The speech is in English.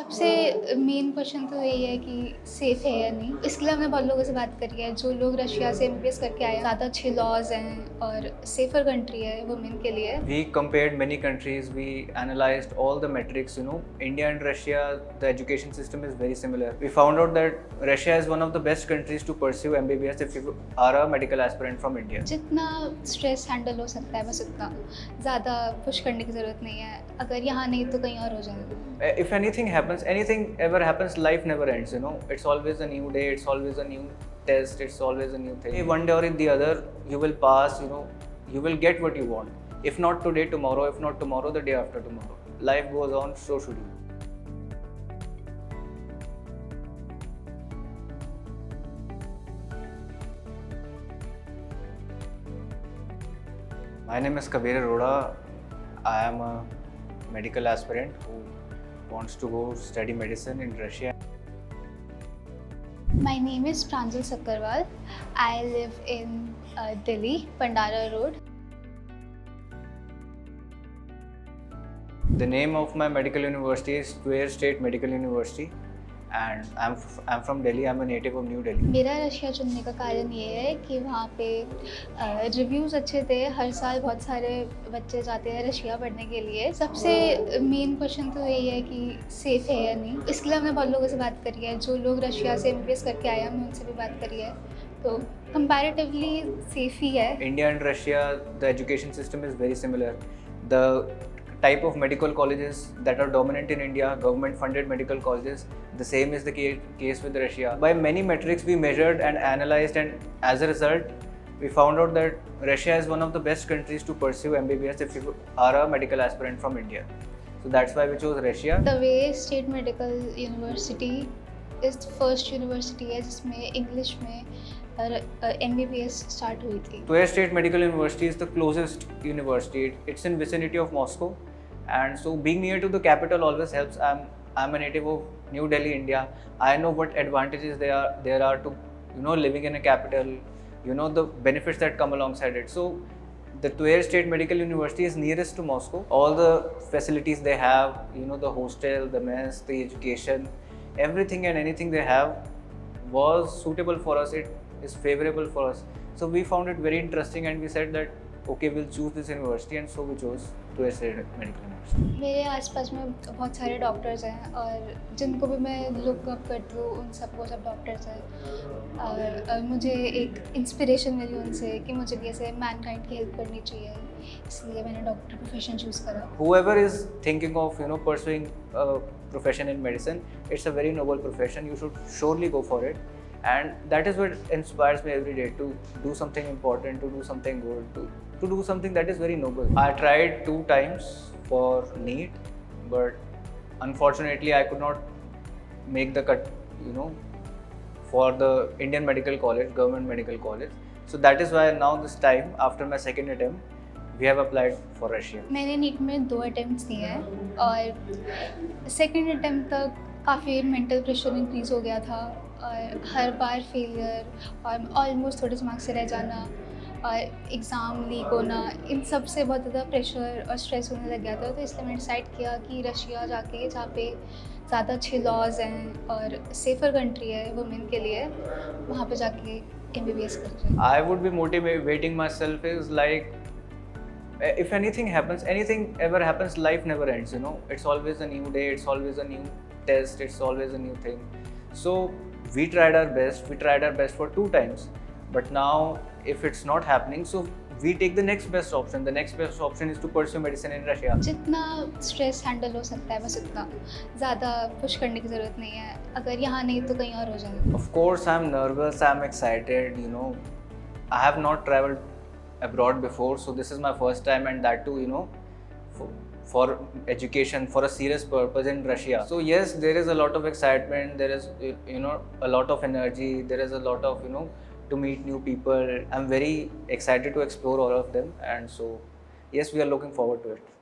सबसे main question तो यही है कि सेफ़ है या नहीं। इसके लिए हमने बहुत लोगों से बात करी है, जो लोग रशिया से एमबीबीएस करके आए हैं। ज़्यादा अच्छे लॉज़ हैं और सेफ़र कंट्री है वुमेन के लिए। We compared many countries, we analyzed all the metrics, India and Russia, the education system is very similar. We found out that Russia is one of the best countries to pursue MBBS if you are a medical aspirant from India. जितना stress handle हो सकता है बस उतना, ज़्यादा push करने की ज़रूरत नहीं है। अगर यहाँ नहीं तो कहीं और हो जाएगा। If anything ever happens, life never ends, It's always a new day, it's always a new test, it's always a new thing. One day or the other, you will pass, you will get what you want. If not today, tomorrow, if not tomorrow, the day after tomorrow. Life goes on, so should you. My name is Kabir Arora. I am a medical aspirant who wants to go study medicine in Russia. My name is Pranjal Sakkarwal. I live in Delhi, Pandara Road. The name of my medical university is Tver State Medical University, and I'm from Delhi. I'm a native of New Delhi. मेरा Russia चुनने का कारण ये है कि वहाँ पे reviews अच्छे थे। हर साल बहुत सारे बच्चे जाते हैं रशिया पढ़ने के लिए। सबसे मेन क्वेश्चन तो यही है कि सेफ़ है या नहीं। इसके लिए हमने बहुत लोगों से बात करी है, जो लोग रशिया से एमबीबीएस करके आए हैं हमने उनसे भी बात करी है, तो कंपैरेटिवली सेफ़ ही है। India and Russia, the education system is very similar. The type of medical colleges that are dominant in India, government-funded medical colleges, the same is the case with Russia. By many metrics, we measured and analyzed, and as a result, we found out that Russia is one of the best countries to pursue MBBS if you are a medical aspirant from India. So that's why we chose Russia. The way State Medical University is the first university है जिसमें English में MBBS start हुई थी। Tver State Medical University is the closest university. It's in vicinity of Moscow, and so being near to the capital always helps. I'm a native of New Delhi, India. I know what advantages there are to living in a capital. The benefits that come alongside it. So the Tver State Medical University is nearest to Moscow. All the facilities they have, the hostel, the mess, the education, everything and anything they have was suitable for us. It is favorable for us. So we found it very interesting, and we said that okay, we'll choose this university, and so we chose Tver State Medical University. मेरे आसपास में बहुत सारे doctors हैं और जिनको भी मैं लुक अप करती हूँ उन सबको सब डॉक्टर्स हैं और मुझे एक इंस्पिरेशन मिली उनसे कि मुझे भी ऐसे मैनकाइंड की हेल्प करनी चाहिए, इसलिए मैंने डॉक्टर प्रोफेशन चूज़ करा। Whoever is thinking of pursuing a profession in medicine, it's a very noble profession. You should surely go for it, and that is what inspires me every day to do something important, to do something good, to do something that is very noble. I tried 2 times for NEET, but unfortunately I could not make the cut, for the Indian Medical College, Government Medical College. So that is why now this time, after my second attempt, we have applied for Russia. मैंने NEET में 2 attempts दिए हैं और second attempt तक काफ़ी mental pressure increase हो गया था और हर बार फेलियर और ऑलमोस्ट थोड़े से मार्क्स से रह जाना और एग्ज़ाम लीक होना, इन सब से बहुत ज़्यादा प्रेशर और स्ट्रेस होने लग गया था। तो इसलिए मैंने डिसाइड किया कि रशिया जाके, जहाँ पे ज़्यादा अच्छे लॉज़ हैं और सेफ़र कंट्री है वुमेन के लिए, वहाँ पे जाके MBBS कर रही हूँ। I would be motivating myself is like, if anything ever happens, life never ends, It's always a new day, it's always a new test, it's always a new thing. So we tried our best for 2 times, but now if it's not happening, so we take the next best option. The next best option is to pursue medicine in Russia. जितना stress handle हो सकता है बस उतना, ज़्यादा push करने की ज़रूरत नहीं है। अगर यहाँ नहीं तो कहीं और हो जाएगा। Of course, I'm nervous, I'm excited, I have not traveled abroad before, so this is my first time, and that too, for education, for a serious purpose in Russia. So yes, there is a lot of excitement, there is a lot of energy, there is a lot of to meet new people. I'm very excited to explore all of them, and so yes, we are looking forward to it.